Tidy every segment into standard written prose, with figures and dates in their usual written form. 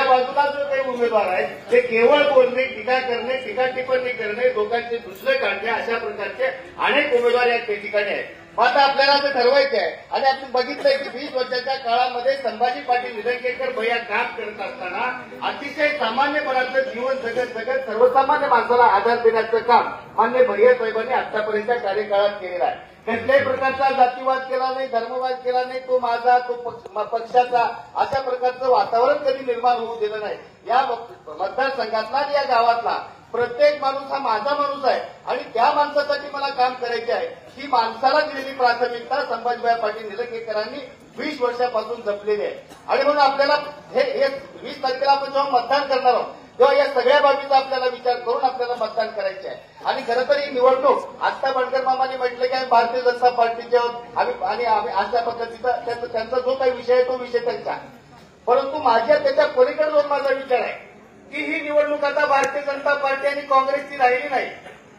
बाजूला जो काही उमेदवार आहे ते केवळ बोलणे, टीका करणे, टीका टिप्पणी करणे, लोकांचे दुसरे काढणे, अशा प्रकारचे अनेक उमेदवार या ठिकाणी आहेत. आता आपल्याला ते ठरवायचे आहे. आणि आपण बघितलंय की 20 वर्षाच्या काळामध्ये संभाजी पाटील निलंगेकर भैया काम करत असताना अतिशय सामान्यपणाचं जीवन जगत सर्वसामान्य माणसाला आधार देण्याचं काम मान्य भैया साहेबांनी आतापर्यंतच्या कार्यकाळात केलेलं आहे. कसल्याही प्रकारचा जातीवाद केला नाही, धर्मवाद केला नाही, तो माझा तो पक्षाचा अशा प्रकारचं वातावरण कधी निर्माण होऊ दिलं नाही. या मतदारसंघातला या गावातला प्रत्येक माणूस हा माझा माणूस आहे आणि त्या माणसासाठी मला काम करायचे आहे. ही माणसाला दिलेली प्राथमिकता संभाजीभाई पाटील निलंगेकरांनी 20 वर्षापासून जपलेली आहे. आणि म्हणून आपल्याला हे 20 तारखेला आपण जेव्हा मतदान करणार आहोत तेव्हा या सगळ्या बाबीचा आपल्याला विचार करून आपल्याला मतदान करायचे आहे. आणि खरं तर ही निवडणूक आता बंडकर मामांनी म्हटलं की आम्ही भारतीय जनता पार्टीचे आहोत आणि आम्ही अशा पद्धतीचा त्यांचा जो काही विषय आहे तो विषय त्यांचा, परंतु माझ्या त्याच्या पलीकडे जाऊन माझा विचार आहे की ही निवडणूक आता भारतीय जनता पार्टी आणि काँग्रेसची राहिली नाही,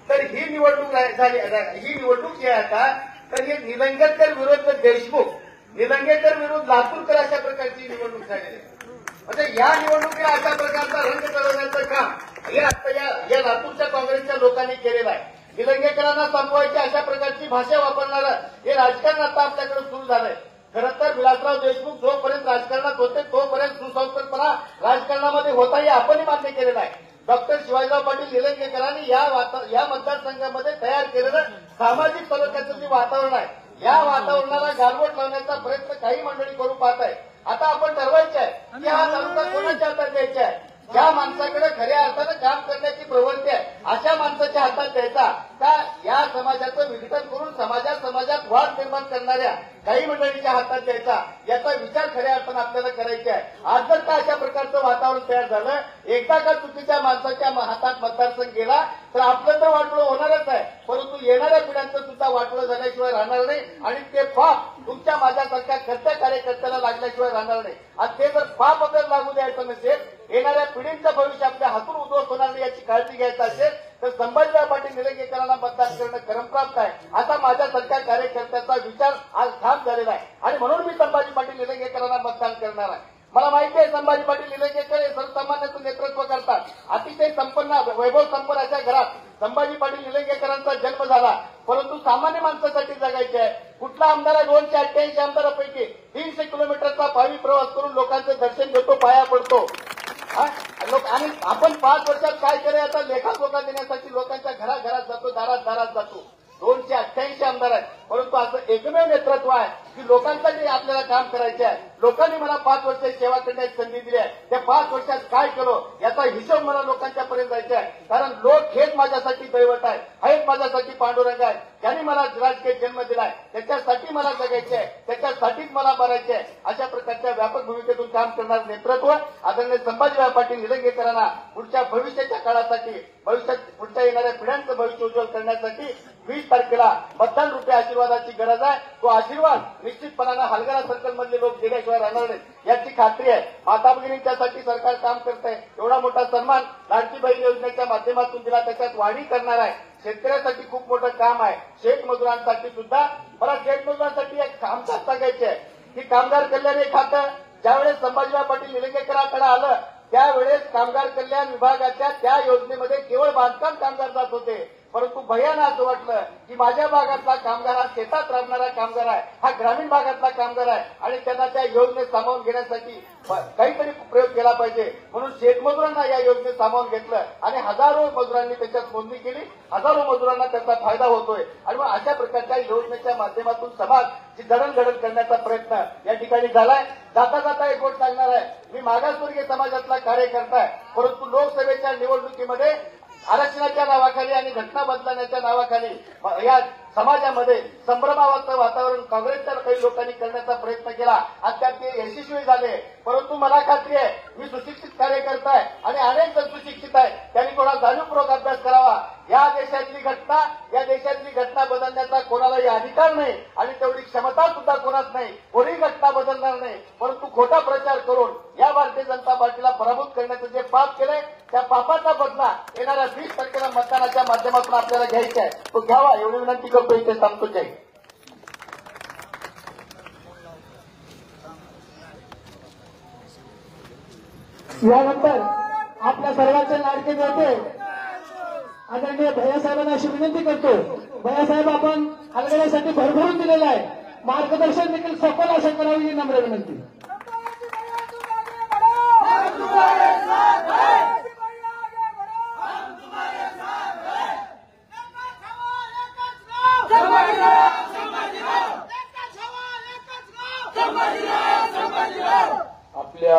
तर ही निवडणूक झाली. ही निवडणूक जी आहे आता तर हे निलंगेकर विरुद्ध देशमुख, निलंगेकर विरुद्ध लातूरकर अशा प्रकारची निवडणूक झालेली आहे. म्हणजे या निवडणुकीला अशा प्रकारचा रंग चढवण्याचं काम हे आता या लातूरच्या काँग्रेसच्या लोकांनी केलेलं आहे. निलंगेकरांना संपवायची अशा प्रकारची भाषा वापरणारं हे राजकारण आता आपल्याकडे सुरू झालंय. खरं तर विलासराव देशमुख जोपर्यंत राजकारणात होते तोपर्यंत सुसंस्कृतपणा राजकारणामध्ये होता हे आपणही मान्य केलेलं आहे. डॉक्टर शिवाजीराव पाटील निलंगेकरांनी या मतदारसंघामध्ये तयार केलेलं सामाजिक तालुक्याचं जे वातावरण आहे या वातावरणाला गालबोट लावण्याचा प्रयत्न काही मंडळी करू पाहत आहे. आता आपण ठरवायचं आहे की हा तालुका कोणाच्या हातात द्यायचा आहे. ज्या माणसाकडे खऱ्या अर्थानं काम करण्याची प्रवृत्ती आहे अशा माणसाच्या हातात द्यायचा का या समाजाचं विघटन करून समाजात वाद निर्माण करणाऱ्या काही मंडळींच्या हातात द्यायचा याचा विचार खऱ्या अर्थानं आपल्याला करायचा आहे. आज जर का अशा प्रकारचं वातावरण तयार झालं, एकदा का चुकीच्या माणसाच्या हातात मतदारसंघ गेला तर आपलं तर वाटोळं होणारच आहे, परंतु येणाऱ्या पिढ्यांचं सुद्धा वाटोळं झाल्याशिवाय राहणार नाही आणि ते पाप तुमच्या माझ्यासारख्या कर्त्या कार्यकर्त्याला लागल्याशिवाय राहणार नाही. आणि ते जर पाप आपल्याला लागू द्यायचं नसेल, येणाऱ्या पिढींचं भविष्य आपल्या हातून उद्ध्वस्त होणार नाही याची काळजी घ्यायची असेल तर संभाजीराव पाटील निलंगेकरांना मतदान करणं क्रमप्राप्त आहे. आता माझ्यासारख्या कार्यकर्त्याचा विचार आज ठाम झालेला आहे आणि म्हणून मी संभाजी पाटील निलंगेकरांना मतदान करणार आहे. मला माहिती आहे संभाजी पाटील निलंगेकर हे सर्वसामान्याचं नेतृत्व करतात. अतिशय संपन्न वैभव संपन्न अशा घरात संभाजी पाटील निलंगेकरांचा जन्म झाला, परंतु सामान्य माणसासाठी जगायचे आहे. कुठला आमदार आहे 288 आमदारापैकी 300 किलोमीटरचा पायी प्रवास करून लोकांचं दर्शन घेतो, पाया पडतो. आणि आपण 5 वर्षात काय केलं याचा लेखाजोखा देण्यासाठी लोकांच्या घराघरात जातो, दारात जातो. 288 आमदार आहेत, परंतु असं एकमेव नेतृत्व आहे की लोकांसाठी आपल्याला काम करायचे आहे. लोकांनी मला 5 वर्ष सेवा करण्याची संधी दिली आहे. त्या 5 वर्षात काय केलं याचा हिशोब मला लोकांच्या पर्यंत जायचा आहे. कारण लोक हेच माझ्यासाठी दैवत आहे, हेच माझ्यासाठी पांडुरंग आहे. त्यांनी मला राजकीय जन्म दिलाय, त्याच्यासाठी मला जगायचे आहे, त्याच्यासाठीच मला मरायचे आहे. अशा प्रकारच्या व्यापक भूमिकेतून काम करणारं नेतृत्व आदरणीय संभाजीराव पाटील निलंगेकरांना पुढच्या भविष्याच्या काळासाठी, पुढच्या येणाऱ्या पिढ्यांचं भविष्य उज्ज्वल करण्यासाठी 20 तारखेला मतदान रूपी आशीर्वादाची गरज आहे. तो आशीर्वाद निश्चितपणानं हलगरा सर्कल मधले लोक दिल्याशिवाय राहणार नाहीत याची खात्री आहे. माता भगिनींच्यासाठी सरकार काम करत आहे. एवढा मोठा सन्मान लाडकी बहीण योजनेच्या माध्यमातून दिला, त्याच्यात वाढी करणार आहे. शेतकऱ्यांसाठी खूप मोठं काम आहे. शेतमजुरांसाठी सुद्धा मला शेतमजुरांसाठी एक कामकाज सांगायचे आहे की कामगार कल्याण हे खातं ज्यावेळेस संभाजीराव पाटील निलंगेकरांकडे आलं त्यावेळेस कामगार कल्याण विभागाच्या त्या योजनेमध्ये केवळ बांधकाम कामगार जात होते, परंतु भैयाना असं वाटलं की माझ्या भागातला कामगार हा शेतात राबणारा कामगार आहे, हा ग्रामीण भागातला कामगार आहे आणि त्यांना त्या योजनेत सामावून घेण्यासाठी काहीतरी प्रयोग केला पाहिजे. म्हणून शेतमजुरांना या योजनेत सामावून घेतलं आणि हजारो मजुरांनी त्याच्यात नोंदणी केली. हजारो मजुरांना त्याचा फायदा होतोय आणि मग अशा प्रकारच्या योजनेच्या माध्यमातून समाजची जडणघडण करण्याचा प्रयत्न या ठिकाणी झालाय. जाता एक गोष्ट सांगणार आहे, मी मागासवर्गीय समाजातला कार्यकर्ता आहे, परंतु लोकसभेच्या निवडणुकीमध्ये आरक्षणाच्या नावाखाली आणि घटना बदलण्याच्या नावाखाली या समाजामध्ये संभ्रमाचं वातावरण काँग्रेसच्या काही लोकांनी करण्याचा प्रयत्न केला आणि त्यात ते यशस्वी झाले. परंतु मला खात्री आहे मी सुशिक्षित कार्यकर्ता आहे आणि अनेक जण सुशिक्षित आहे, त्यांनी थोडा जाणीवपूर्वक अभ्यास करावा. या देशातली घटना बदलण्याचा कोणालाही अधिकार नाही आणि तेवढी क्षमता सुद्धा कोणाच नाही. कोणी घटना बदलणार नाही, परंतु खोटा प्रचार करून या भारतीय जनता पार्टीला पराभूत करण्याचं जे पाप केलंय त्या पापाचा बदला येणाऱ्या 20 तारखेला मतदानाच्या माध्यमातून आपल्याला घ्यायचा आहे, तो घ्यावा एवढी विनंती करतो. इथे थांबतो. जय हिंद. यानंतर आपल्या सर्वांचे लाडके नेते आदरणीय भैयासाहेबांना अशी विनंती करतो, भैयासाहेब आपण हलगड्यासाठी भरभरून दिलेला आहे, मार्गदर्शन देखील सफल असं करावी ही नम्र विनंती. आपल्या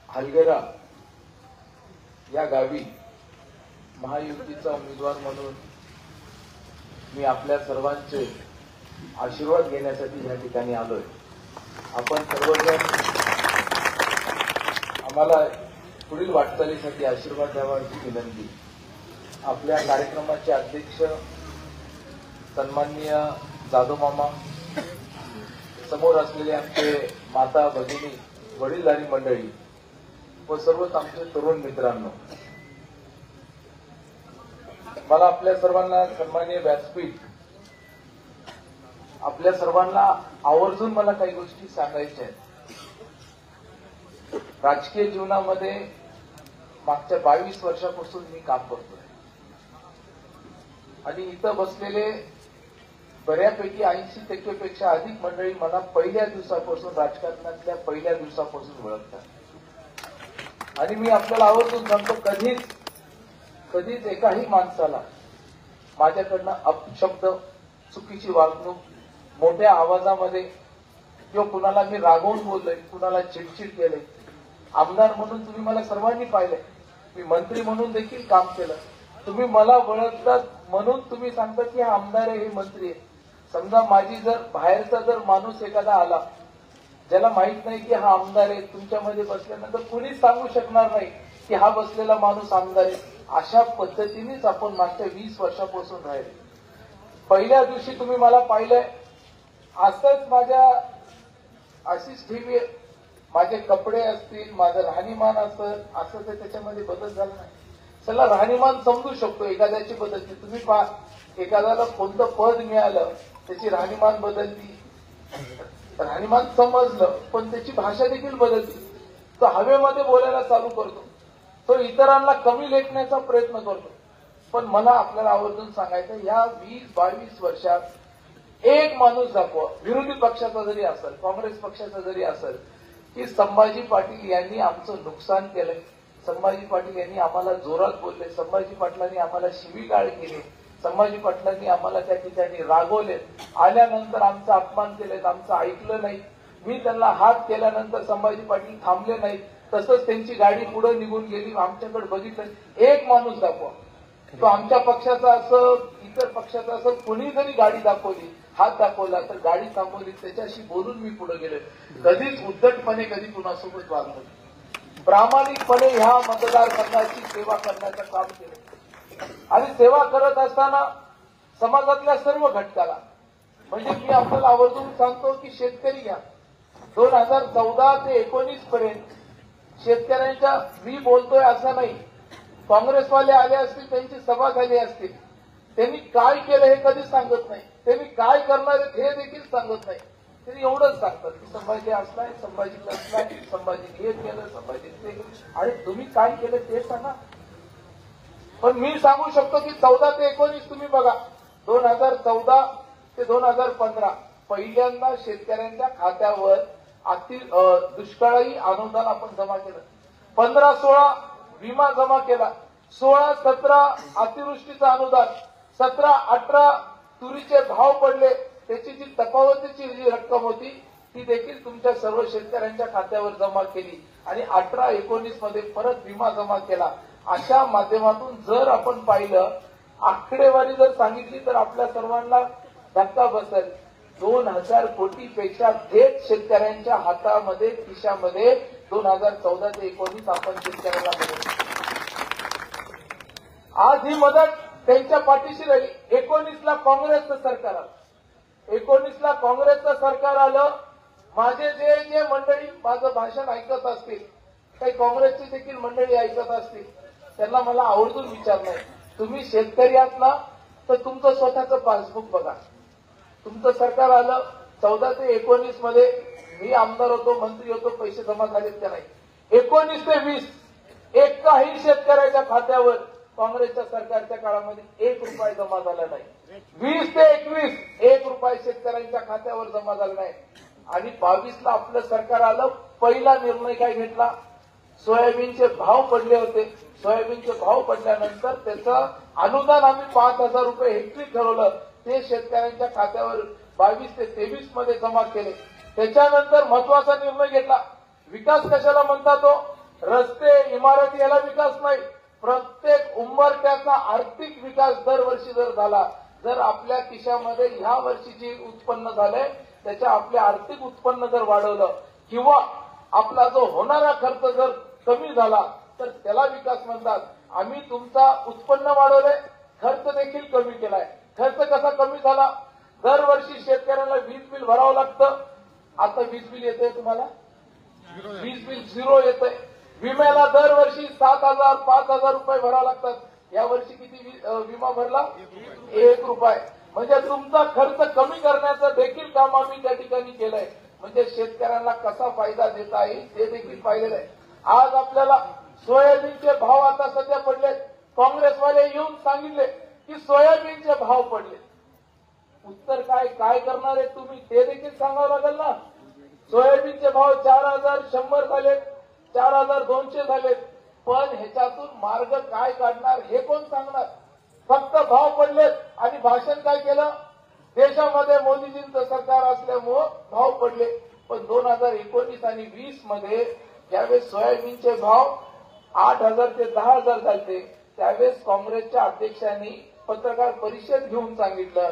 हलगडा या गावी महायुतीचा उमेदवार म्हणून मी आपल्या सर्वांचे आशीर्वाद घेण्यासाठी या ठिकाणी आलोय. आपण सर्वजण आम्हाला पुढील वाटचालीसाठी आशीर्वाद द्यावा ही विनंती. आपल्या कार्यक्रमाचे अध्यक्ष सन्माननीय जाधव मामा, समोर असलेले आमचे माता भगिनी, वडीलधारी मंडळी व सर्वच आमचे तरुण मित्रांनो, मला आपल्या सर्वांना सन्माननीय व्यासपीठ, आपल्या सर्वांना आवर्जून मला काही गोष्टी सांगायच्या आहेत. राजकीय जीवनामध्ये मागच्या 22 वर्षापासून मी काम करतोय आणि इथं बसलेले बऱ्यापैकी 80% अधिक मंडळी मला पहिल्या दिवसापासून, राजकारणातल्या पहिल्या दिवसापासून ओळखतात. आणि मी आपल्याला आवर्जून सांगतो, कधीच एकाही माणसाला माझ्याकडनं अपशब्द, चुकीची वागणूक, मोठ्या आवाजामध्ये किंवा कुणाला मी रागवून बोललोय, कुणाला चिडचिड केलंय. आमदार म्हणून तुम्ही मला सर्वांनी पाहिलंय, मी मंत्री म्हणून देखील काम केलं. तुम्ही मला ओळखतात म्हणून तुम्ही सांगता की हा आमदार आहे, हे मंत्री आहे. समजा माझी जर बाहेरचा जर माणूस एखादा आला, ज्याला माहित नाही की हा आमदार आहे, तुमच्यामध्ये बसल्यानंतर कुणीच सांगू शकणार नाही की हा बसलेला माणूस आमदार आहे. अशा पद्धतीनेच आपण मागच्या 20 वर्षापासून राहिले. पहिल्या दिवशी तुम्ही मला पाहिलंय, असंच अशीच ठेवी, माझे कपडे असतील, माझं राहणीमान असं तर त्याच्यामध्ये बदल झाला नाही. चला, राहणीमान समजू शकतो, एखाद्याची बदलते. तुम्ही पहा, एखाद्याला कोणतं पद मिळालं, त्याची राहणीमान बदलती, राहणीमान समजलं, पण त्याची भाषा देखील बदलती. तो हवेमध्ये बोलायला चालू करतो, तो इतरांना कमी लेखण्याचा प्रयत्न करतो. पण मला आपल्याला आवर्जून सांगायचं, या 20-22 वर्षात एक माणूस दाखवा, विरोधी पक्षाचा जरी असेल, काँग्रेस पक्षाचा जरी असेल, की संभाजी पाटील यांनी आमचं नुकसान केलंय, संभाजी पाटील यांनी आम्हाला जोरात बोलले, संभाजी पाटलांनी आम्हाला शिवीगाळ केली, संभाजी पाटलांनी आम्हाला त्या ठिकाणी रागवले, आल्यानंतर आमचा अपमान केले, आमचं ऐकलं नाही. मी त्यांना हात केल्यानंतर संभाजी पाटील थांबले नाहीत, तसंच त्यांची गाडी पुढे निघून गेली. आमच्याकडे बघितलं, एक माणूस दाखवा, तो आमच्या पक्षाचा असं, इतर पक्षाचा असं, कोणी जरी गाडी दाखवली, हात दाखवला, तर गाडी थांबवली, त्याच्याशी बोलून मी पुढे गेले. कधीच उद्धटपणे कधी कुणासोबत वागलो नाही. प्रामाणिकपणे ह्या मतदारसंघाची सेवा करण्याचं काम केलं. आणि सेवा करत असताना समाजातल्या सर्व घटकाला, म्हणजे मी आपल्याला आवर्जून सांगतो की शेतकरी घ्या, 2014 ते 19 पर्यंत शेतकऱ्यांच्या, मी बोलतोय असं नाही, काँग्रेसवाले आले असतील, त्यांची सभा झाली असतील, त्यांनी काय केलं हे कधीच सांगत नाही, त्यांनी काय करणार हे देखील सांगत नाही. त्यांनी एवढंच सांगतात की संभाजी असलाय, संभाजी असलाय, संभाजी हे केलं, संभाजी ते केलं, आणि तुम्ही काय केलं ते सांगा. पण मी सांगू शकतो की 14 ते 19 तुम्ही बघा, 2014 ते 2015 पहिल्यांदा शेतकऱ्यांच्या खात्यावर दुष्काळी अनुदान आपण जमा केलं. 15-16 विमा जमा केला, 16-17 अतिवृष्टीचं अनुदान, 17-18 तुरीचे भाव पडले, त्याची जी तफावतीची जी रक्कम होती ती देखील तुमच्या सर्व शेतकऱ्यांच्या खात्यावर जमा केली. आणि 18-19 मध्ये परत विमा जमा केला. अशा माध्यमातून जर आपण पाहिलं, आकडेवारी जर सांगितली तर आपल्या सर्वांना धक्का बसेल. 2000 कोटीपेक्षा थेट शेतकऱ्यांच्या हातामध्ये, खिशामध्ये 2014 ते 19 आपण शेतकऱ्यांना मदत. आज ही मदत त्यांच्या पाठीशी राहिली. 19ला काँग्रेसचं सरकार आलं, 19ला काँग्रेसचं सरकार आलं. माझे जे मंडळी माझं भाषण ऐकत असतील, काही काँग्रेसची देखील मंडळी ऐकत असतील, त्यांना मला आवर्जून विचारणार, तुम्ही शेतकरी आहात ना, तर तुमचं स्वतःचं पासबुक बघा. तुमचं सरकार आलं 14 ते 19 मध्ये, मी आमदार होतो, मंत्री होतो, पैसे जमा झालेत का नाही, 19 ते 20 एकाही शेतकऱ्याच्या खात्यावर काँग्रेसच्या सरकारच्या काळामध्ये 1 रुपया जमा झाला नाही. 20 ते 21 1 रुपया शेतकऱ्यांच्या खात्यावर जमा झाला नाही. आणि 22ला आपलं सरकार आलं. पहिला निर्णय काय घेतला? सोयाबीनचे भाव पडले होते. सोयाबीनचे भाव पडल्यानंतर त्याचं अनुदान आम्ही 5,000 रुपये हेक्टरी ठरवलं. ते शेतकऱ्यांच्या खात्यावर 22 ते 23 मध्ये जमा केले. त्याच्यानंतर महत्वाचा निर्णय घेतला. विकास कशाला म्हणतात तो? रस्ते, इमारती याला विकास नाही. प्रत्येक उंबरठ्याचा आर्थिक विकास दरवर्षी जर झाला, जर आपल्या खिशामध्ये ह्या वर्षी जे उत्पन्न झालंय त्याच्या आपले आर्थिक उत्पन्न जर वाढवलं किंवा आपला जो होणारा खर्च जर कमी झाला तर त्याला विकास म्हणतात. आम्ही तुमचा उत्पन्न वाढवलंय, खर्च देखील कमी केलाय. खर्च कसा कमी झाला? दरवर्षी शेतकऱ्याला वीज बिल भरावं लागतं. आता वीज बिल येतंय तुम्हाला? वीज बिल 0 येतंय. विम्याला दरवर्षी 7,000 5,000 रुपये भरावे लागतात. यावर्षी किती विमा भरला? 1 रुपया. म्हणजे तुमचा खर्च कमी करण्याचं देखील काम आम्ही त्या ठिकाणी केलंय. म्हणजे शेतकऱ्यांना कसा फायदा देता येईल ते देखील पाहिलेलं आहे. आज आपल्याला सोयाबीनचे भाव आता सध्या पडले. काँग्रेसवाले येऊन सांगितले की सोयाबीनचे भाव पडले. उत्तर काय करणार आहे तुम्ही ते देखील सांगावं लागेल ना. सोयाबीनचे भाव 4,100 झालेत, 4,200 झालेत. पण ह्याच्यातून मार्ग काय काढणार हे कोण सांगणार? फक्त भाव पडलेत आणि भाषण काय केलं? देशामध्ये मोदीजींचं सरकार असल्यामुळं भाव पडले. पण 2019 आणि 20 मध्ये ज्यावेळेस सोयाबीनचे भाव 8,000 ते 10,000 झाले त्यावेळेस काँग्रेसच्या अध्यक्षांनी पत्रकार परिषद घेऊन सांगितलं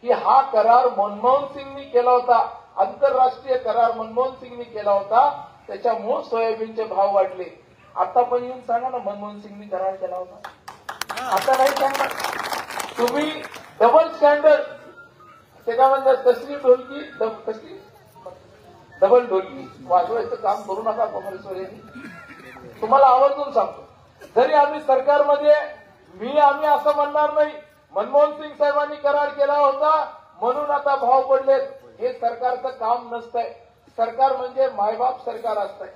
की हा करार मनमोहन सिंगनी केला होता. आंतरराष्ट्रीय करार मनमोहन सिंगनी केला होता. त्याच्यामुळे सोयाबीनचे भाव वाढले. आता पण येऊन सांगा ना मनमोहन सिंगनी करार केला होता. आता नाही सांगणार. तुम्ही डबल स्टँडर्ड ते काय म्हणतात कसली ढोलकी कसली डबल ढोलकी वाजवायचं काम करू नका काँग्रेसवाल्यांनी. तुम्हाला आवर्जून सांगतो. जरी आम्ही सरकारमध्ये आम्ही असं म्हणणार नाही मनमोहन सिंग साहेबांनी करार केला होता म्हणून आता भाव पडलेत. हे सरकारचं काम नसतंय. सरकार म्हणजे मायबाप सरकार असतंय.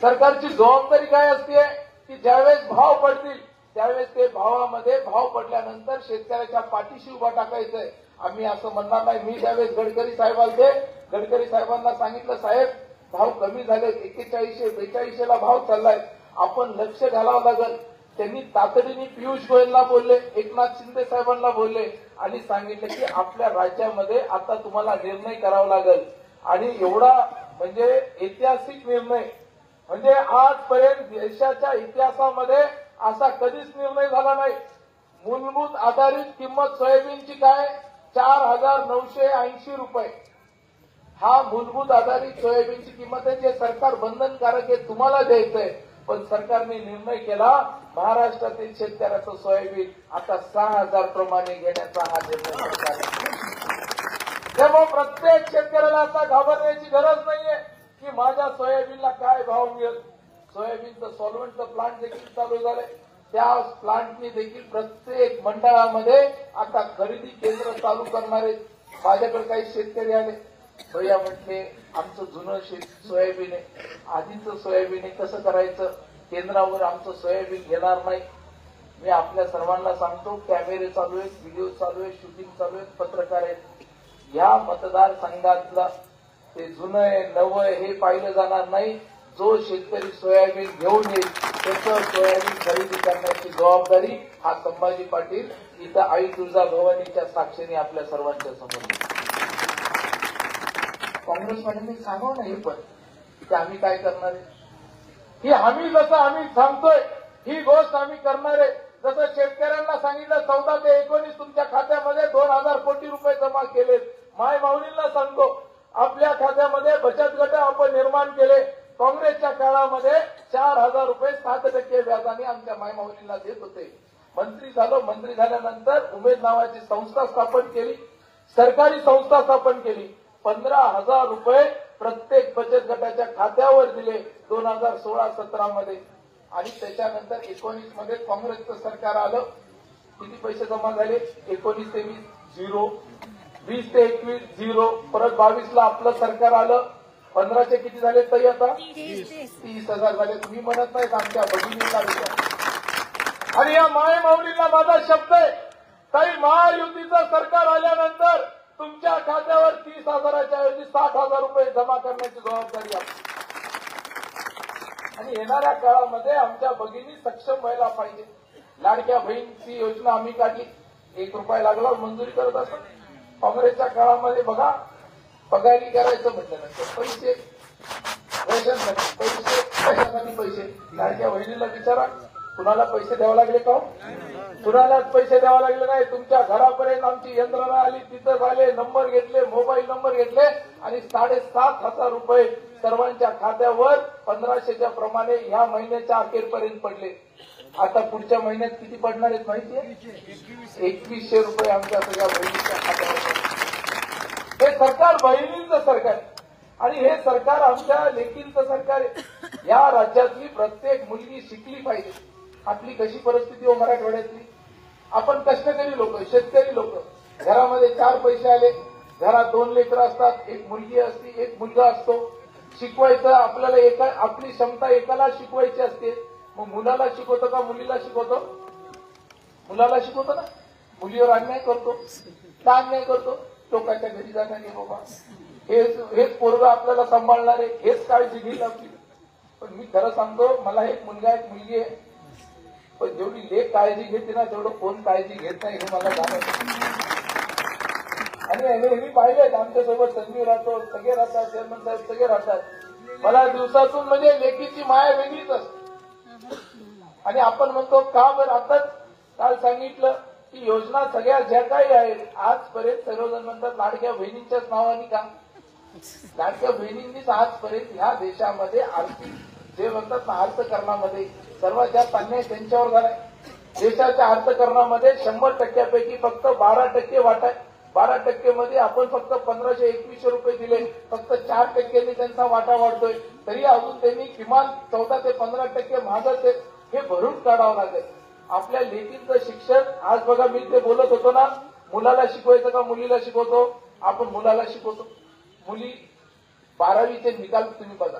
सरकारची जबाबदारी काय असते की ज्यावेळेस भाव पडतील त्यावेळेस ते भावामध्ये भाव पडल्यानंतर शेतकऱ्याच्या पाठीशी उभा टाकायचंय. आम्ही असं म्हणणार नाही. मी ज्यावेळेस गडकरी साहेब आलते गडकरी साहेबांना सांगितलं साहेब भाव कमी झाले 4100 4200 भाव चाललाय आपण लक्ष घालावं लागेल. त्यांनी तातडीने पियुष गोयलला बोलले, एकनाथ शिंदे साहेबांना बोलले आणि सांगितलं की आपल्या राज्यामध्ये आता तुम्हाला निर्णय करावा लागेल. आणि एवढा म्हणजे ऐतिहासिक निर्णय म्हणजे आजपर्यंत देशाच्या इतिहासामध्ये असा कधीच निर्णय झाला नाही. मूलभूत आधारित किंमत सोयाबीनची काय 4,980 रुपये. हा मूलभूत आधारित सोयाबीनची किंमत आहे. जे सरकार बंधनकारक आहे तुम्हाला द्यायचंय. पण सरकारने निर्णय केला महाराष्ट्रातील शेतकऱ्याचं सोयाबीन आता 6,000 प्रमाणे घेण्याचा हा निर्णय सरकार. त्यामुळे प्रत्येक शेतकऱ्याला आता घाबरण्याची गरज नाहीये की माझ्या सोयाबीनला काय भाव मिळेल. सोयाबीनचं सॉल्व्हेंटचं प्लांट देखील चालू झालंय. त्या प्लांटनी देखील प्रत्येक मंडळामध्ये आता खरेदी केंद्र चालू करणारे. माझ्याकडे काही शेतकरी आले भैया म्हटले आमचं जुनं सोयाबीन आहे आधीचं सोयाबीन आहे कसं करायचं केंद्रावर आमचं सोयाबीन घेणार नाही. मी आपल्या सर्वांना सांगतो कॅमेरे चालू आहेत, व्हिडिओ चालू आहे, शूटिंग चालू आहेत, पत्रकार आहेत. या मतदारसंघातलं ते जुनं आहे नवं आहे हे पाहिलं जाणार नाही. जो शेतकरी सोयाबीन घेऊन येईल त्याचं सोयाबीन खरेदी करण्याची जबाबदारी हा संभाजी पाटील इथं आई तुळजाभवानीच्या साक्षीने आपल्या सर्वांच्या समोर. काँग्रेसवाल्यांनी सांगावं नाही पण की आम्ही काय करणार आहे. ही आम्ही जसं आम्ही सांगतोय ही गोष्ट आम्ही करणार आहे. जसं शेतकऱ्यांना सांगितलं 14 ते 19 तुमच्या खात्यामध्ये 2,000 कोटी रुपये जमा केलेत. माय माऊलींना सांगतो आपल्या खात्यामध्ये बचत गट आपण निर्माण केले. काँग्रेसच्या काळामध्ये 4,000 रुपये 7% व्याजाने आमच्या मायमाऊलींना देत होते. मंत्री झालो. मंत्री झाल्यानंतर उमेद नावाची संस्था स्थापन केली. सरकारी संस्था स्थापन केली. 15,000 रुपये प्रत्येक बचत गटाच्या खात्यावर दिले 2016-17 मध्ये. आणि त्याच्यानंतर 19 मध्ये काँग्रेसचं सरकार आलं. किती पैसे जमा झाले 19 ते 20 0, 20 ते 21 0. परत 22ला आपलं सरकार आलं. 1500 किती झाले ताई आता? 30,000 झाले. तुम्ही म्हणत नाहीत आमच्या भगिनींना विचार. आणि या माय माऊलींना माझा शब्द आहे, ताई महायुतीचं सरकार आल्यानंतर तुमच्या खात्यावर 30,000च्या ऐवजी 60,000 रुपये जमा करण्याची जबाबदारी आहे. आणि येणाऱ्या काळामध्ये आमच्या भगिनी सक्षम व्हायला पाहिजे. लाडक्या बहीणची योजना आम्ही काढली, 1 रुपया लागला मंजुरी करत असत. काँग्रेसच्या काळामध्ये बघा, पगारी करायचं म्हटलं नंतर पैसे, रेशनसाठी पैसे, कशासाठी पैसे? लाडक्या बहिणीला विचारा, कुणाला पैसे द्यावे लागले का? कुणालाच पैसे द्यावे लागले नाही. तुमच्या घरापर्यंत आमची यंत्रणा आली, तिथं झाले, नंबर घेतले, मोबाईल नंबर घेतले आणि 7,500 रुपये सर्वांच्या खात्यावर 1500च्या प्रमाणे ह्या महिन्याच्या अखेरपर्यंत पडले. आता पुढच्या महिन्यात किती पडणार आहेत माहितीये? 2100 रुपये आमच्या सगळ्या बहिणीच्या खात्यावर. हे सरकार बहिणींचं सरकार आहे आणि हे सरकार आमच्या लेकींचं सरकार आहे. या राज्यातली प्रत्येक मुलगी शिकली पाहिजे. आपली कशी परिस्थिती हो मराठवाड्यातली? आपण कष्टकरी लोक, शेतकरी लोक, घरामध्ये 4 पैसे आले, घरात 2 लेकरं असतात, 1 मुलगी असते, 1 मुलगा असतो. शिकवायचं आपल्याला आपली क्षमता एकाला शिकवायची असते. मग मुलाला शिकवतो का मुलीला शिकवतो? मुलाला शिकवतो ना. मुलीवर अन्याय करतो, का अन्याय करतो? लोकांच्या घरी जाणार नाही बाबा, हेच पोरगा आपल्याला सांभाळणार आहे, हेच काळजी घेईल आपली. पण मी खरं सांगतो, मला एक मुलगा एक मुलगी आहे, पण जेवढी लेक काळजी घेते ना तेवढं कोण काळजी घेत नाही हे मला जाणवतं. आणि मी पाहिलेत, आमच्यासोबत संजीव राहतो, सगळे राहतात, चेअरमन साहेब सगळे राहतात. मला दिवसातून म्हणजे लेकीची माया वेगळीच असते. आणि आपण म्हणतो का बरं? आताच काल सांगितलं की योजना सगळ्या ज्या काही आहेत आजपर्यंत सर्वजण म्हणतात लाडक्या बहिणींच्याच नावाने का? लाडक्या बहिणींनीच आजपर्यंत ह्या देशामध्ये आर्थिक जे म्हणतात ना अर्थकारणामध्ये सर्वात जास्त अन्याय त्यांच्यावर झालाय. देशाच्या अर्थकारणामध्ये 100% फक्त 12% वाटा आहे. 12% मध्ये आपण फक्त 1500-2100 रुपये दिले, फक्त 4% त्यांचा वाटा वाढतोय. तरी अजून त्यांनी किमान 14 ते 15% महागाच आहे. हे भरून काढावं लागेल. आपल्या लेकींचं शिक्षण, आज बघा मी ते बोलत होतो ना, मुलाला शिकवायचं का मुलीला शिकवतो? आपण मुलाला शिकवतो. मुली 12वीचे निकाल तुम्ही बघा,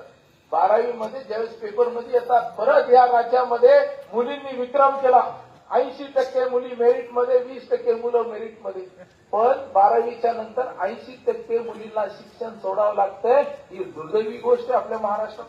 12वी मध्ये ज्यावेळेस पेपरमध्ये येतात, परत या राज्यामध्ये मुलींनी विक्रम केला. 80% मुली मेरिटमध्ये, 20% मुलं मेरिटमध्ये. पण 12वीच्या नंतर 80% मुलींना शिक्षण सोडावं लागतंय. ही दुर्दैवी गोष्ट आहे आपल्या महाराष्ट्रात.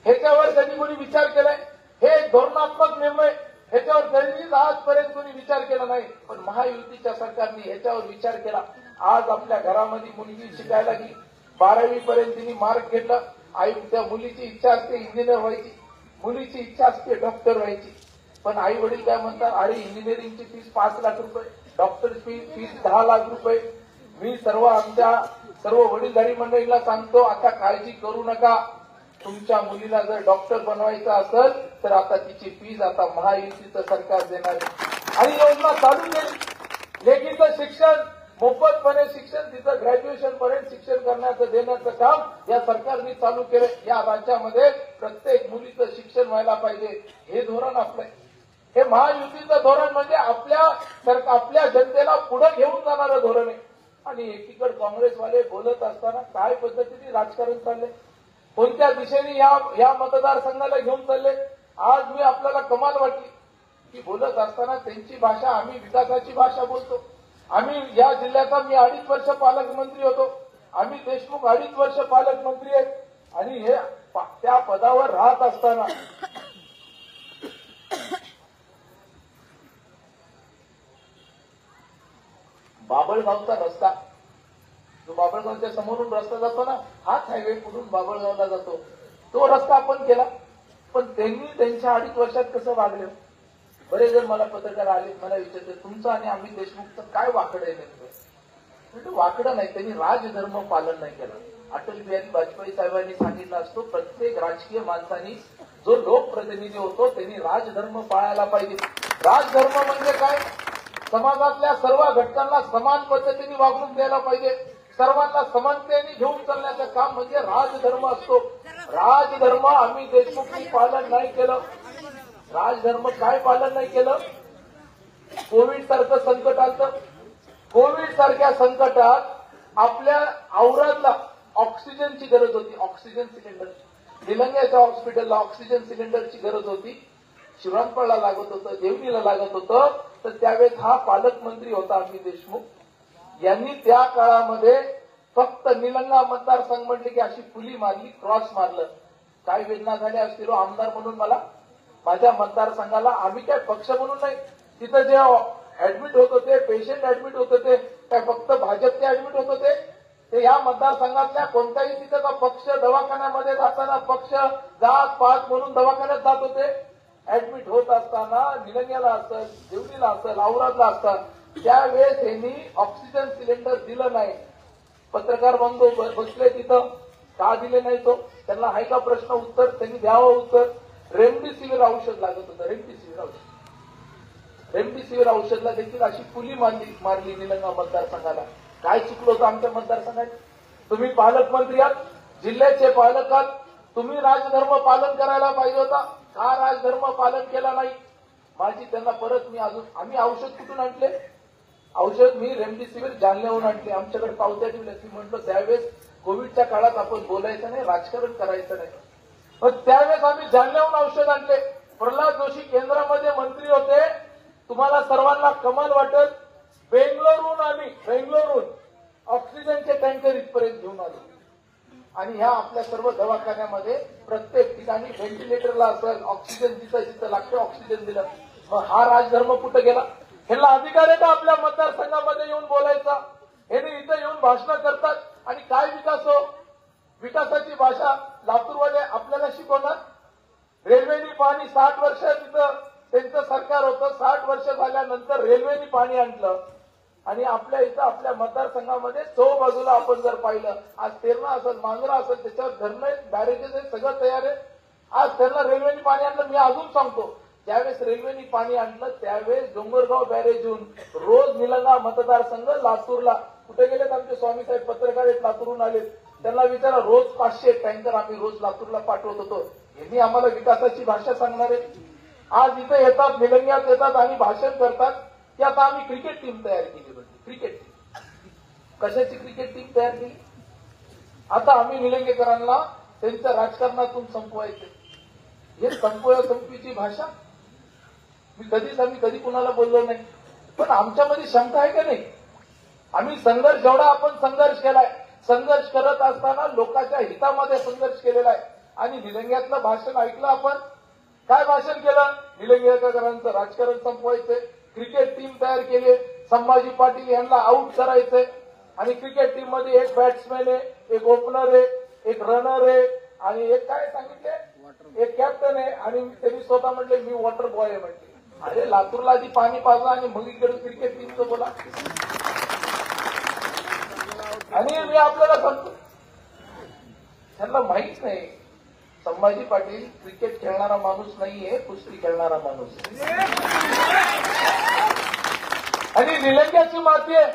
ह्याच्यावर कधी कोणी विचार केलाय? हे एक धोरणात्मक निर्णय, ह्याच्यावर कधीच आजपर्यंत कोणी विचार केला नाही. पण महायुतीच्या सरकारने ह्याच्यावर विचार केला. आज आपल्या घरामध्ये मुलगी शिकायला गेली, 12वी पर्यंत तिने मार्क घेतला. आई त्या मुलीची इच्छा असते इंजिनियर व्हायची, मुलीची इच्छा असते डॉक्टर व्हायची. पण आई वडील काय म्हणतात, अरे इंजिनिअरिंगची फीस 5 लाख रुपये, डॉक्टरची फीस 10 लाख रुपये. मी आमच्या सर्व वडीलधारी मंडळीला सांगतो, आता काळजी करू नका. तुमच्या मुलीला जर डॉक्टर बनवायचं असेल तर आता तिची फीस आता महायुतीचं सरकार देणार आहे. आणि योजना चालू केली. लेकीचं शिक्षण, मोफतपणे शिक्षण, तिचं ग्रॅज्युएशन पर्यंत शिक्षण करण्याचं देण्याचं काम या सरकारने चालू केलं. या राज्यामध्ये प्रत्येक मुलीचं शिक्षण व्हायला पाहिजे, हे धोरण आपलं आहे. हे महायुतीचं धोरण म्हणजे आपल्या जनतेला पुढे घेऊन जाणारं धोरण आहे. आणि एकीकडे काँग्रेसवाले बोलत असताना काय पद्धतीने राजकारण चाललंय, कोणत्या दिशेने या मतदारसंघाला घेऊन चालले. आज मी आपल्याला कमाल वाटली की बोलत असताना त्यांची भाषा, आम्ही विकासाची भाषा बोलतो. आम्ही या जिल्ह्याचा, मी 2.5 वर्ष पालकमंत्री होतो, आम्ही देशमुख 2.5 वर्ष पालकमंत्री आहेत. आणि हे त्या पदावर राहत असताना बाबळगावचा रस्ता, जो बाबळगावच्या समोरून रस्ता जातो ना, हाच हायवे पुढून बाबळगावला जातो, तो रस्ता आपण केला. पण त्यांनी त्यांच्या 2.5 वर्षात कसं वागले? बरेच जण मला पत्रकार आले, मला विचारते तुमचं आणि आम्ही देशमुखचं काय वाकडं आहे नेमकं? वाकडं नाही, त्यांनी राजधर्म पालन नाही केलं. अटल बिहारी वाजपेयी साहेबांनी सांगितलं असतो, प्रत्येक राजकीय माणसानी, जो लोकप्रतिनिधी होतो त्यांनी राजधर्म पाळायला पाहिजे. राजधर्म म्हणजे काय? समाजातल्या सर्व घटकांना समान पद्धतीने वागणूक द्यायला पाहिजे. सर्वांना समानतेने घेऊन चालण्याचं काम म्हणजे राजधर्म असतो. राजधर्म आम्ही देशमुखनी पालन नाही केलं. राजधर्म काय पालन नाही केलं? कोविड सारखं संकट आलं. कोविड सारख्या संकटात आपल्या औरादला ऑक्सिजनची गरज होती, ऑक्सिजन सिलेंडर. निलंग्याच्या हॉस्पिटलला ऑक्सिजन सिलेंडरची गरज होती. शिवरामपूरला लागत होतं, देवणीला लागत होतं. तर त्यावेळेस हा पालकमंत्री होता अमित देशमुख. यांनी त्या काळामध्ये फक्त निलंगा मतदारसंघ म्हटले की अशी फुली मारली, क्रॉस मारलं. काय वेदना झाल्या असतील आमदार म्हणून मला. माझ्या मतदारसंघाला आम्ही काय पक्ष म्हणून नाही, तिथं जे ऍडमिट होत होते, पेशंट ऍडमिट होत होते, काय फक्त भाजपचे ऍडमिट होत होते? ते या मतदारसंघातल्या कोणत्याही तिथं का पक्ष दवाखान्यामध्ये जाताना पक्ष जात पात म्हणून दवाखान्यात जात होते? ऍडमिट होत असताना निलंग्याला असेल, देवणीला असेल, औरादला असेल, त्यावेळेस यांनी ऑक्सिजन सिलेंडर दिलं नाही. पत्रकार बंधू बसले तिथं, का दिले नाही तो त्यांना आहे का प्रश्न? उत्तर त्यांनी द्यावं उत्तर. रेमडेसिवीर औषध लागत होतं, रेमडेसिवीर औषध. रेमडेसिवीर औषधला देखील अशी फुली मारली निलंगा मतदारसंघाला. काय चुकलं होतं आमच्या मतदारसंघात? तुम्ही पालकमंत्री आहात, जिल्ह्याचे पालक आहात, तुम्ही राजधर्म पालन करायला पाहिजे होता. का राजधर्म पालन केला नाही? माझी त्यांना परत आम्ही औषध कुठून आणले? औषध मी रेमडेसिवीर जालन्याहून आणले. आमच्याकडे पावत्या ठेवल्या. मी म्हटलं त्यावेळेस कोविडच्या काळात आपण बोलायचं नाही, राजकारण करायचं नाही. पण त्यावेळेस आम्ही जालन्याहून औषध आणले. प्रल्हाद जोशी केंद्रामध्ये मंत्री होते. तुम्हाला सर्वांना कमाल वाटत, बेंगलोरहून ऑक्सिजनचे टँकर इथपर्यंत घेऊन आलो. आणि ह्या आपल्या सर्व दवाखान्यामध्ये प्रत्येक ठिकाणी व्हेंटिलेटरला असेल, ऑक्सिजन जिथं जिथं लागतं ऑक्सिजन दिलं. मग हा राजधर्म कुठं गेला? ह्याला अधिकार आहे का आपल्या मतदारसंघामध्ये येऊन बोलायचा? हे इथं येऊन भाषणं करतात आणि काय विकास हो? विकासाची भाषा लातूरवाले आपल्याला शिकवणार. रेल्वेनी पाणी 60 वर्ष तिथं त्यांचं सरकार होतं. 60 वर्ष झाल्यानंतर रेल्वेनी पाणी आणलं. आणि आपल्या इथं आपल्या मतदारसंघामध्ये 100 बाजूला आपण जर पाहिलं, आज तेरणा असेल, मांजरा असेल, त्याच्यावर धरणं आहेत, बॅरेजेस आहेत, सगळं तयार आहे. आज त्यांना रेल्वेनी पाणी आणलं. मी अजून सांगतो, ज्यावेळेस रेल्वेनी पाणी आणलं त्यावेळेस डोंगरगाव बॅरेजहून रोज निलंगा मतदारसंघ लातूरला कुठे गेलेत आमचे स्वामीसाहेब पत्रकार आहेत, लातूरून आलेत. त्यांना विचारा, रोज 500 टँकर आम्ही रोज लातूरला पाठवत होतो. यांनी आम्हाला विकासाची भाषा सांगणार आहे. आज इथे येतात, निलंग्यात येतात आणि भाषण करतात की आता आम्ही क्रिकेट टीम तयार केली. क्रिकेट टीम कशाची क्रिकेट टीम तयार केली? आता आम्ही निलंगेकरांना त्यांच्या राजकारणातून संपवायचे. हे संपवीची भाषा आम्ही कधी कुणाला बोललो नाही. पण आमच्यामध्ये शंका आहे का नाही? आम्ही संघर्ष जेवढा आपण संघर्ष केलाय, संघर्ष करत असताना लोकांच्या हितामध्ये संघर्ष केलेला आहे. आणि निलंग्यातलं भाषण ऐकलं आपण. काय भाषण केलं? निलंगेकरांचं राजकारण संपवायचंय, क्रिकेट टीम तयार केली, संभाजी पाटील यांना आउट करायचंय. आणि क्रिकेट टीम मध्ये एक बॅट्समॅन आहे, एक ओपनर आहे, एक रनर आहे आणि एक काय सांगितले, एक कॅप्टन आहे. आणि त्यांनी स्वतः म्हटले मी वॉटर बॉय आहे म्हटले. अरे लातूरला आधी पाणी पाजलं आणि मग इकडे क्रिकेट टीमचं बोला. आणि मी आपल्याला सांगतो, त्यांना माहित नाही संभाजी पाटील क्रिकेट खेळणारा माणूस नाहीये, कुस्ती खेळणारा माणूस. आणि निलंग्याची माती आहे.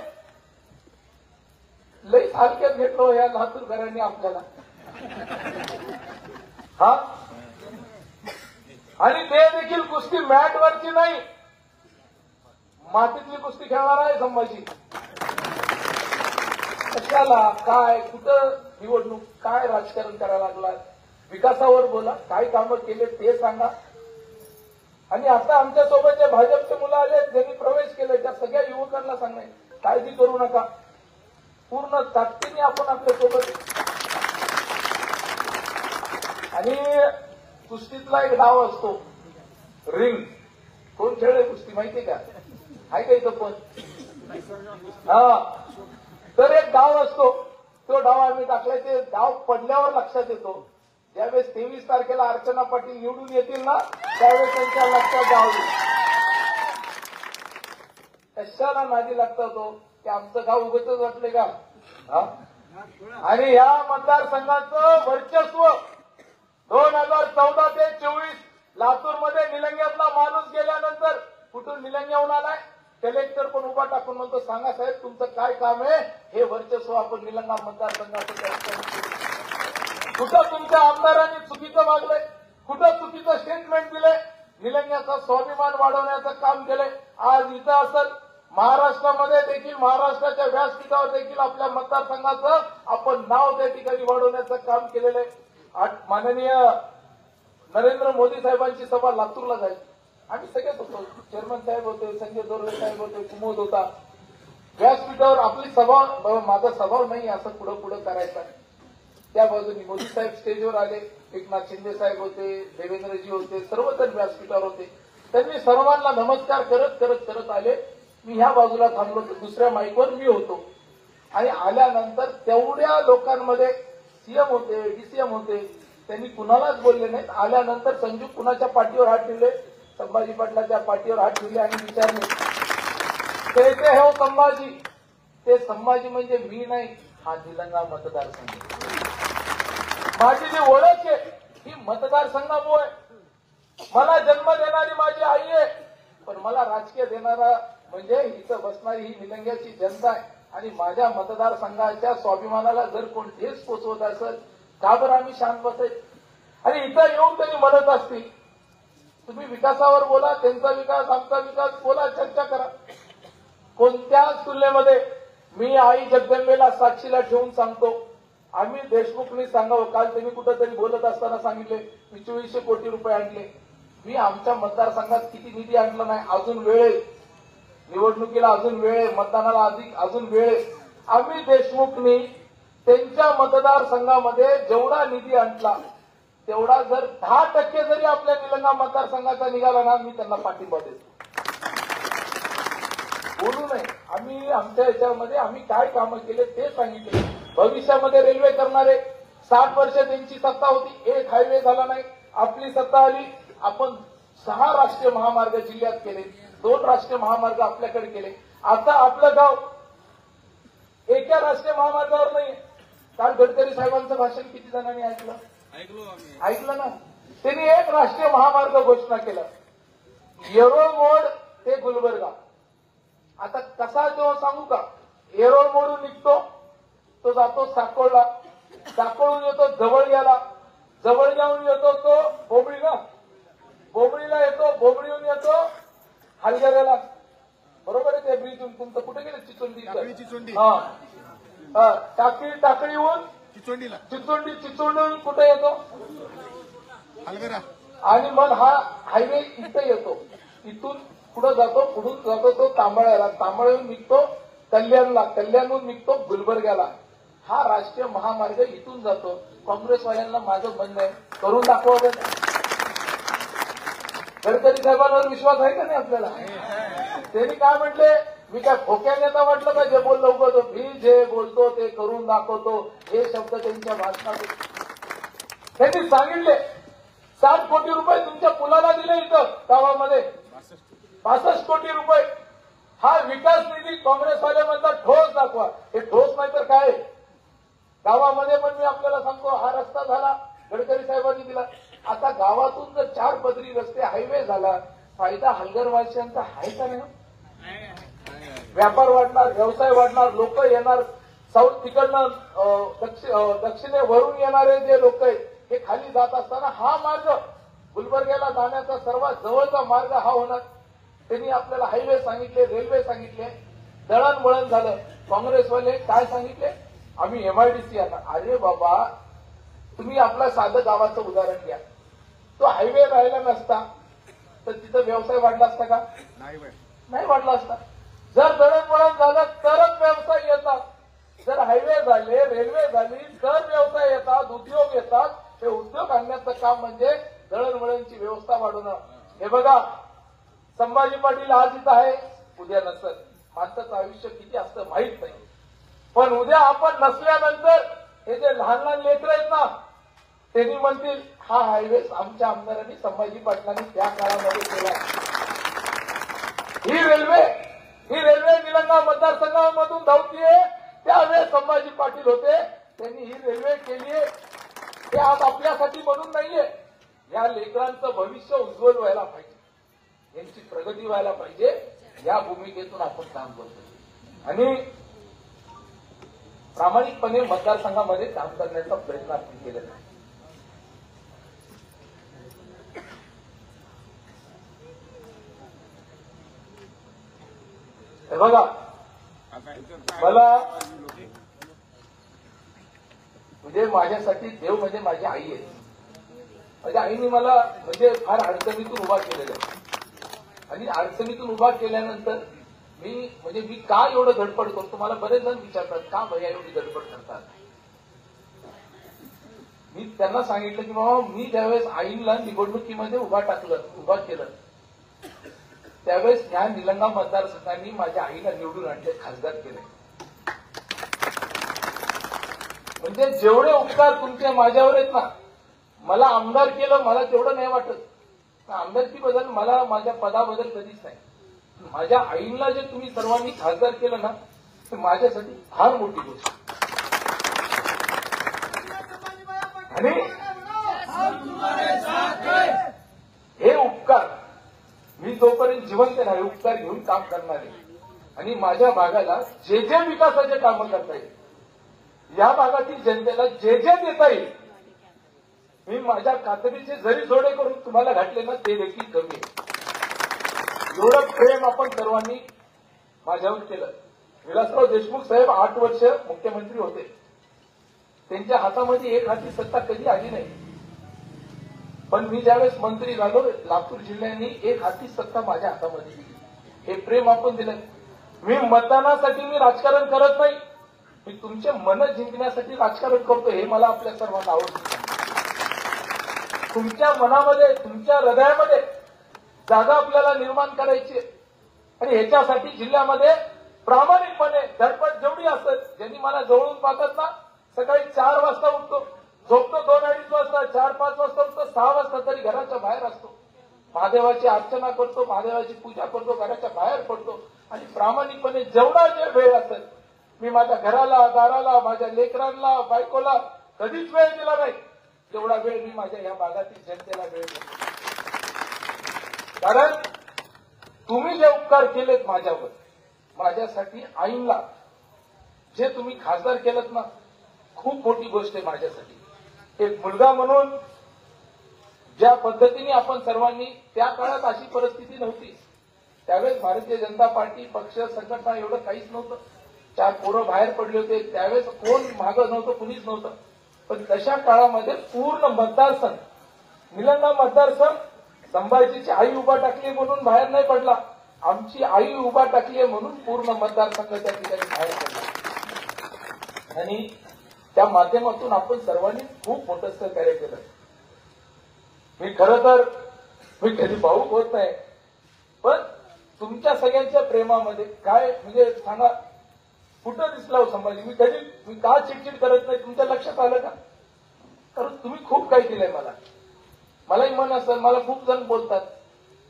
लई हलक्यात घेतलो या लातूरकरांनी आपल्याला. हा, आणि ते देखील कुस्ती मॅटवरची नाही, मातीतली कुस्ती खेळणार आहे संभाजी. कशाला, काय, कुठं निवडणूक, काय राजकारण करायला लागला? विकासावर बोला, काय कामं केले ते सांगा. आणि आता आमच्या सोबत जे भाजपचे मुलं आले, ज्यांनी प्रवेश केले, त्या सगळ्या युवकांना सांगणे, काळजी करू नका, पूर्ण ताकदीने आपण आपल्या सोबत. आणि कुस्तीतला एक डाव असतो, रिंग. कोण खेळले कुस्ती माहितीये का? आहे का इथं पण? हा, तर एक डाव असतो, तो डाव आम्ही टाकलाय. डाव पडल्यावर लक्षात येतो. ज्यावेळेस 23 तारखेला अर्चना पाटील निवडून येतील ना, त्यावेळेस त्यांच्या लक्षात डाव येईल. कशाला नादी लागता तो की आमचं गाव उगतच वाटले का? आणि या मतदारसंघाचं वर्चस्व 2014 ते 24 लातूरमध्ये निलंग्यातला माणूस गेल्यानंतर कुठून निलंग्याहून आलाय? कलेक्टर पण उभा टाकून म्हणतो, सांगा साहेब तुमचं काय काम आहे? हे वर्चस्व आपण निलंगा मतदारसंघाचं. कुठं तुमच्या आमदारांनी चुकीचं वागलंय? कुठं चुकीचं स्टेटमेंट दिलंय? निलंग्याचा स्वाभिमान वाढवण्याचं काम केलंय. आज इथं असेल, महाराष्ट्रामध्ये देखील महाराष्ट्राच्या व्यासपीठावर देखील आपल्या मतदारसंघाचं आपण नाव त्या ठिकाणी वाढवण्याचं काम केलेलं आहे. माननीय नरेंद्र मोदी साहेबांची सभा लातूरला जायची. आम्ही सगळेच होतो. चेअरमन साहेब होते, संजय दोर्वे साहेब होते, कुमोद होता. व्यासपीठावर आपली सभा, माझा स्वभाव नाही असं पुढं पुढं करायचा. त्या बाजूनी मोदी साहेब स्टेजवर आले, एकनाथ शिंदे साहेब होते, देवेंद्रजी होते, सर्वजण व्यासपीठावर होते. त्यांनी सर्वांना नमस्कार करत करत करत आले. मी ह्या बाजूला थांबलो, दुसऱ्या माईकवर मी होतो. आणि आल्यानंतर तेवढ्या लोकांमध्ये सीएम होते, डीसीएम होते, त्यांनी कुणालाच बोलले नाहीत. आल्यानंतर संजू कुणाच्या पाठीवर हात ठेवले, संभाजी पाटलाच्या पाठीवर हात ठेवले आणि विचारले, कैसे हो संभाजी? ते संभाजी म्हणजे मी नाही, हा निलंगा मतदारसंघ. माझी जी ओळख आहे ही मतदारसंघामुळे. मला जन्म देणारी माझी आई आहे, पण मला राजकीय देणारा म्हणजे इथं बसणारी ही निलंग्याची जनता आहे. आणि माझ्या मतदारसंघाच्या स्वाभिमानाला जर कोण ठेस पोचवत असेल, का बरं आम्ही शांत बसायचं? आणि इथं येऊन त्यांनी म्हणत असतील, तुम्ही विकासावर बोला, त्यांचा विकास आमचा विकास बोला, चर्चा करा. कोणत्याच तुलनेमध्ये मी आई जगदंबेला साक्षीला ठेवून सांगतो, आम्ही देशमुखनी सांगावं. काल त्यांनी कुठंतरी बोलत असताना सांगितले मी 2400 कोटी रुपये आणले. मी आमच्या मतदारसंघात किती निधी आणला नाही, अजून वेळ आहे. निवडणुकीला अजून वेळ आहे, मतदानाला अजून वेळ आहे. आम्ही देशमुखनी त्यांच्या मतदारसंघामध्ये जेवढा निधी आणला तेवढा जर 10% जरी आपल्या निलंगा मतदारसंघाचा निघाला ना, मी त्यांना पाठिंबा देतो. बोलू नये. आम्ही आमच्या याच्यामध्ये आम्ही काय कामं केले ते सांगितले. भविष्यामध्ये रेल्वे करणारे 60 वर्ष त्यांची सत्ता होती, एक हायवे झाला नाही. आपली सत्ता आली, आपण 6 राष्ट्रीय महामार्ग जिल्ह्यात केले, 2 राष्ट्रीय महामार्ग आपल्याकडे केले. आता आपलं गाव एका राष्ट्रीय महामार्गावर नाही. काल गडकरी साहेबांचं भाषण किती जणांनी ऐकलं ना? त्यांनी एक राष्ट्रीय महामार्ग घोषणा केला, येरोळ मोड ते गुलबर्गा. आता कसा तो सांगू का? येरोळ मोडून निघतो, तो जातो साकोळला, साकोळून येतो जवळग्याला, जवळग्याहून येतो तो बोबळीला, बोबळीला येतो, बोबळीहून येतो हलगऱ्याला. बरोबर आहे ते ब्रिजून. तुमचं कुठे गेलं? चिचोंडी. हा, टाकळीहून चिचोंडीहून कुठे येतो? हलगरा. आणि मग हा हायवे इथं येतो. इथून पुढे जातो, पुढून जातो तो तांबळ्याला, तांबळ्याहून निघतो कल्याणला, कल्याणहून निघतो गुलबर्ग्याला. हा राष्ट्रीय महामार्ग इथून जातो. काँग्रेसवाल्यांना माझं म्हणणं आहे, करून दाखवा. गडकरी साहेबांवर विश्वास आहे का नाही आपल्याला? त्यांनी काय म्हटले, मी काय खोक्या नेता म्हटलं का? जे बोललो उगवतो, मी जे बोलतो ते करून दाखवतो, हे शब्द त्यांच्या भाषणात. त्यांनी सांगितले 60 कोटी रुपये तुमच्या पुलाला दिले इथं गावामध्ये, 65 कोटी रुपये. हा विकास निधी काँग्रेसवाले म्हणतात ठोस दाखवा. हे ठोस नाही तर काय? गावामध्ये पण मी आपल्याला सांगतो, हा रस्ता झाला, गडकरी साहेबांनी दिला. आता गावातून जर 4 पदरी रस्ते हायवे झाला, फायदा हलगरवासियांचा आहे का नाही? व्यापार वाढणार, व्यवसाय वाढणार, लोक येणार. साऊथ तिकडनं दक्षिणेवरून येणारे जे लोक आहेत हे खाली जात असताना हा मार्ग गुलबर्ग्याला जाण्याचा सर्वात जवळचा मार्ग हा होणार. त्यांनी आपल्याला हायवे सांगितले, रेल्वे सांगितले, दळणवळण झालं. काँग्रेसवाले काय सांगितले, आम्ही MIDC आणणार. अरे बाबा, तुम्ही आपल्या साधं गावाचं उदाहरण घ्या. तो हायवे राहिला नसता तर तिथं व्यवसाय वाढला असता का? नाही वाढला असता. जर दळणवळण झालं तरच व्यवसाय येतात. जर हायवे झाले, रेल्वे झाली तर व्यवसाय येतात, उद्योग येतात. हे उद्योग आणण्याचं काम म्हणजे दळणवळणची व्यवस्था वाढवणं. हे बघा, संभाजी पाटील आज इथं आहे, उद्या नसत. माणसाचं आयुष्य किती असतं माहित नाही. पण उद्या आपण नसल्यानंतर हे जे लहान लहान लेकरं आहेत ना, त्यांनी म्हणतील हा हायवे आमच्या आमदारांनी संभाजी पाटलांनी त्या काळामध्ये केला. ही रेल्वे निलंगा मतदारसंघामधून धावतीये. त्यावेळेस संभाजी पाटील होते, त्यांनी ही रेल्वे केलीये. हे आज आपल्यासाठी म्हणून नाहीये. या लेकरांचं भविष्य उज्ज्वल व्हायला पाहिजे, यांची प्रगती व्हायला पाहिजे. या भूमिकेतून आपण काम करतो आणि प्रामाणिकपणे मतदारसंघामध्ये काम करण्याचा प्रयत्न आपण केलेला आहे. हे बघा, मला म्हणजे माझ्यासाठी देव म्हणजे माझी आई आहे. माझ्या आईने मला म्हणजे फार अडचणीतून उभा केलेला आहे. आणि अडचणीतून उभा केल्यानंतर मी का एवढं धडपड करतो, मला बरेच जण विचारतात का भैया एवढी धडपड करतात. मी त्यांना सांगितलं की बाबा मी ज्यावेळेस आईला निवडणुकीमध्ये उभा केलं त्यावेळेस ह्या निलंगा मतदारसंघांनी माझ्या आईला निवडून आणले, खासदार केले. म्हणजे जेवढे उपकार तुमचे माझ्यावर आहेत ना, मला आमदार केलं मला तेवढं नाही वाटत. आमदारकी बद्दल मला माझ्या पदाबद्दल कधीच नाही. माझ्या आईला जे तुम्ही सर्वांनी खासदार केलं ना, ते माझ्यासाठी फार मोठी गोष्ट. आणि हे उपकार मी जोपर्यंत जिवंत नाही उपकार घेऊन काम करणार आहे. आणि माझ्या भागाला जे जे विकासाचे कामं करता येईल, या भागातील जनतेला जे जे देता येईल, मी माझ्या कातडीचे जरी जोडे करून तुम्हाला घातले ना ते देखील कमी आहे. एवढं प्रेम आपण सर्वांनी माझ्यावर केलं. विलासराव देशमुख साहेब 8 वर्ष मुख्यमंत्री होते. त्यांच्या हातामध्ये एक हाती सत्ता कधी आली नाही. पण मी ज्यावेळेस मंत्री झालो, लातूर जिल्ह्याने एक हाती सत्ता माझ्या हातामध्ये दिली. हे प्रेम आपण दिलं. मी मतदानासाठी मी राजकारण करत नाही, मी तुमचे मन जिंकण्यासाठी राजकारण करतो. हे मला आपल्या सर्वांना आवडतं. तुमच्या मनामध्ये तुमच्या हृदयामध्ये जागा आपल्याला निर्माण करायची आहे. आणि ह्याच्यासाठी जिल्ह्यामध्ये प्रामाणिकपणे धडपड जेवढी असेल, ज्यांनी मला जवळून पाहतात ना, सकाळी 4 वाजता उठतो, झोपतो 2-2:30 वाजता, 4-5 वाजता उठतो, 6 वाजता तरी घराच्या बाहेर असतो. महादेवाची अर्चना करतो, महादेवाची पूजा करतो, घराच्या बाहेर पडतो. आणि प्रामाणिकपणे जेवढा जे वेळ असेल, मी माझ्या घराला, दाराला, माझ्या लेकरांना, बायकोला कधीच वेळ दिला नाही. तेवढा वेळ मी माझ्या या भागातील जनतेला वेळ देतो. कारण तुम्ही जे उपकार केलेत माझ्यावर, माझ्यासाठी आईला जे तुम्ही खासदार केलं ना, खूप मोठी गोष्ट आहे माझ्यासाठी. एक मुलगा म्हणून ज्या पद्धतीने आपण सर्वांनी, त्या काळात अशी परिस्थिती नव्हती. त्यावेळेस भारतीय जनता पार्टी पक्ष संघटना एवढं काहीच नव्हतं. 4 पोरं बाहेर पडले होते. त्यावेळेस कोण मागं नव्हतं, कुणीच नव्हतं. पण तशा काळामध्ये पूर्ण मतदारसंघ, निलंगा मतदारसंघ, संभाजीची आई उभा टाकली म्हणून बाहेर नाही पडला, आमची आई उभा टाकली म्हणून पूर्ण मतदारसंघ त्या ठिकाणी बाहेर पडला. आणि त्या माध्यमातून आपण सर्वांनी खूप मोठं सहकार्य केलं. मी खरं तर कधी भाऊक होत नाही, पण तुमच्या सगळ्यांच्या प्रेमामध्ये काय म्हणजे सांगा, कुठं दिसला हो संभाजी. मी का चिडचिड करत नाही, तुमच्या लक्षात आलं का? कारण तुम्ही खूप काही दिलंय मला. मलाही मन असेल, मला खूप जण बोलतात,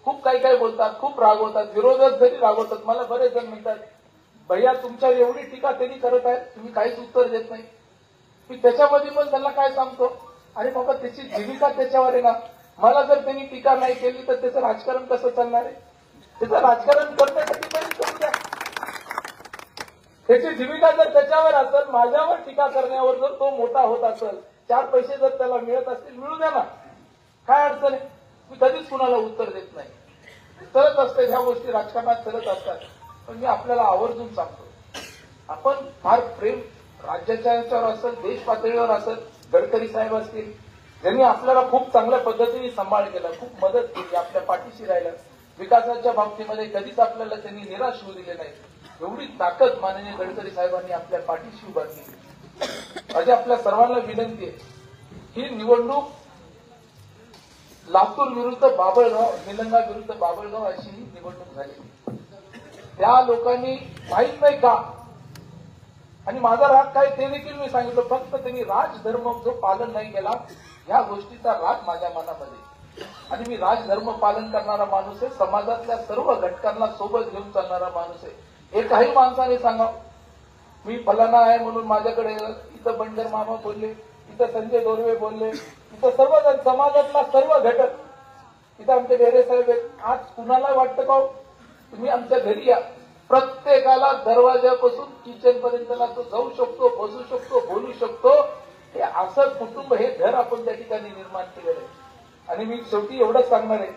खूप काही बोलतात, खूप रागवतात, विरोधक जरी रागवतात. मला बरेच जण म्हणतात भैया तुमच्यावर एवढी टीका त्यांनी करत आहेत, तुम्ही काहीच उत्तर देत नाही. मी त्याच्यामध्ये पण त्यांना काय सांगतो, अरे बाबा त्याची जीविका त्याच्यावर आहे ना. मला जर त्यांनी टीका नाही केली तर त्याचं राजकारण कसं चालणार आहे? त्याचं राजकारण करण्यासाठी तरी करू द्या. त्याची जीविका जर त्याच्यावर असेल, माझ्यावर टीका करण्यावर जर तो मोठा होत असेल, 4 पैसे जर त्याला मिळत असतील, मिळू द्या ना, काय अडचण आहे? मी कधीच कुणाला उत्तर देत नाही. चलत असते ह्या गोष्टी, राजकारणात चलत असतात. पण मी आपल्याला आवर्जून सांगतो, आपण फार प्रेम राज्याच्या याच्यावर असेल, देश पातळीवर असेल, गडकरी साहेब असतील, ज्यांनी आपल्याला खूप चांगल्या पद्धतीने सांभाळ केला, खूप मदत केली, आपल्या पाठीशी राहिला. विकासाच्या बाबतीमध्ये कधीच आपल्याला त्यांनी निराश होऊ दिले नाही. एवढी ताकद माननीय गडकरी साहेबांनी आपल्या पाठीशी उभा केली. माझी आपल्या सर्वांना विनंती आहे, ही निवडणूक लातूर विरुद्ध बाबळगाव, निलंगा विरुद्ध बाबळगाव अशी ही निवडणूक झाली. त्या लोकांनी माहीत नाही का, आणि माझा राग काय ते देखील मी सांगितलं, फक्त त्यांनी राजधर्म जो पालन नाही केला, ह्या गोष्टीचा राग माझ्या मनामध्ये. आणि मी राजधर्म पालन करणारा माणूस आहे, समाजातल्या सर्व घटकांना सोबत घेऊन चालणारा माणूस आहे. एकाही माणसाने सांगा मी फलाना आहे म्हणून माझ्याकडे, इथं बंडर मामा बोलले, इथं संजय दोरवे बोलले, इथं सर्वजण समाजातला सर्व घटक, इथं आमचे डेरे साहेब आहेत. आज कुणाला वाटतं का तुम्ही आमच्या घरी या, प्रत्येकाला दरवाजापासून किचन पर्यंत तो जाऊ शकतो, बसू शकतो, बोलू शकतो. हे असं कुटुंब, हे घर आपण त्या ठिकाणी निर्माण केलेलं आहे. आणि मी शेवटी एवढंच सांगणार आहे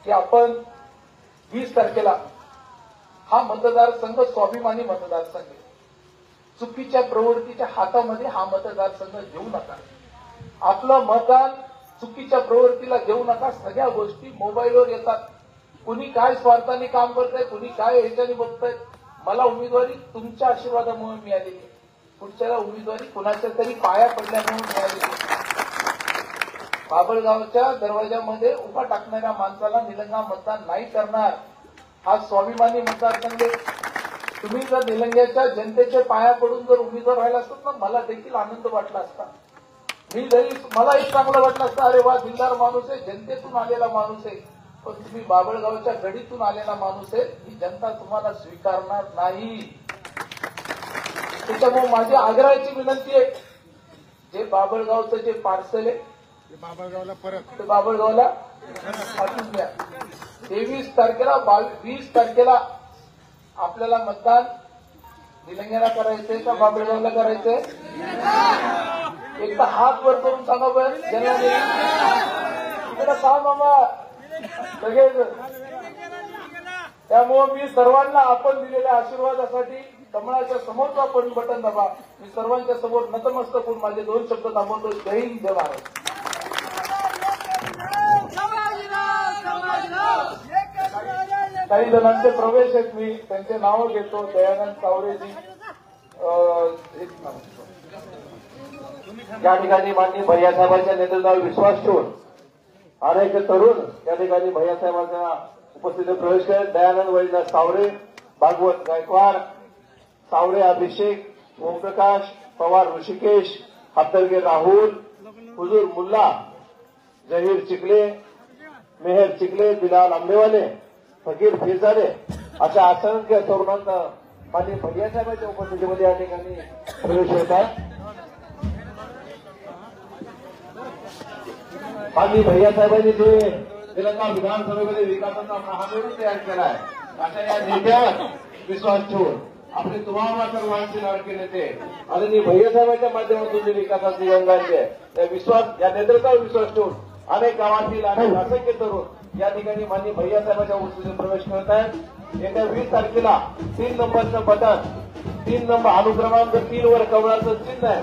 की आपण 20 तारखेला हा मतदारसंघ स्वाभिमानी मतदारसंघ आहे. चुकीच्या प्रवृत्तीच्या हातामध्ये हा मतदारसंघ घेऊ नका. आपलं मतदान चुकीच्या प्रवृत्तीला घेऊ नका. सगळ्या गोष्टी मोबाईलवर येतात. कुणी काय स्वार्थाने काम करतंय, कुणी काय ह्याच्याने बघतंय. मला उमेदवारी तुमच्या आशीर्वादामुळे मिळालेली, पुढच्याला उमेदवारी कुणाच्या तरी पाया पडल्यामुळे मिळालेली. बाभळगावच्या दरवाजामध्ये उभा टाकणाऱ्या माणसाला निलंगा मतदान नाही करणार. हा स्वाभिमानी मतदारसंघ. तुम्ही जर निलंग्याच्या जनतेच्या पाया पडून जर उमेदवार राहिला असतात ना, मला देखील आनंद वाटला असता. मी जरी मलाही चांगलं वाटलं असतं, अरे वा दिलदार माणूस आहे, जनतेतून आलेला माणूस आहे. पण तुम्ही बाभळगावच्या गडीतून आलेला माणूस आहे, ही जनता तुम्हाला स्वीकारणार नाही. त्याच्यामुळे माझी आग्रहाची विनंती आहे, जे बाभळगावचं जे पार्सल आहे ते बाभळगावला पाठवून द्या. 23 तारखेला 20 तारखेला आपल्याला मतदान निलंग्याला करायचंय का बाभळगावला करायचंय? एकदा हात वर करून सांगा बरं. इकडे का मामा लगेच. त्यामुळे मी सर्वांना आपण दिलेल्या आशीर्वादासाठी कमळाच्या समोरचा आपण बटन दाबा. मी सर्वांच्या समोर नतमस्तक होऊन माझे 2 शब्द थांबवतो. जय हिंद, जय महाराज. काही जणांचे प्रवेश आहेत, मी त्यांचे नावं घेतो. दयानंद सावरेजी, या ठिकाणी माननीय भैयासाहेबांच्या नेतृत्वावर विश्वास ठेवून अनेक तरुण या ठिकाणी भैयासाहेबांच्या उपस्थितीत प्रवेश करत. दयानंद वैजनाथ सावरे, भागवत गायकवाड, सावरे अभिषेक, ओमप्रकाश पवार, ऋषिकेश हब्दलगे राहुल, हुजूर मुल्ला, जहीर चिखले, मेहर चिखले, बिलाल आंबेवाले, फकीर फिरजादे अशा असंख्य तरुणांना माननीय भैयासाहेबांच्या उपस्थितीमध्ये या ठिकाणी प्रवेश होत आहे. माननीय भैयासाहेबांनी जे तेलंगणा विधानसभेमध्ये विकासाचा महामेरू तयार केला आहे, अशा या नेत्यावर विश्वास ठेवून आपले तुम्हाला सर्वांचे लाडके नेते आदरणीय भैयासाहेबांच्या माध्यमातून जे विकासाची गंगा आहे, त्या विश्वास या नेतृत्वावर विश्वास ठेवून अनेक गावातील अनेक असंख्य तरुण या ठिकाणी माननीय भैयासाहेबांच्या उपस्थितीत प्रवेश करत आहेत. येत्या 20 तारखेला 3 नंबरचं बटन, 3 नंबर अनुक्रमांक 3 वर कमळाचं चिन्ह आहे.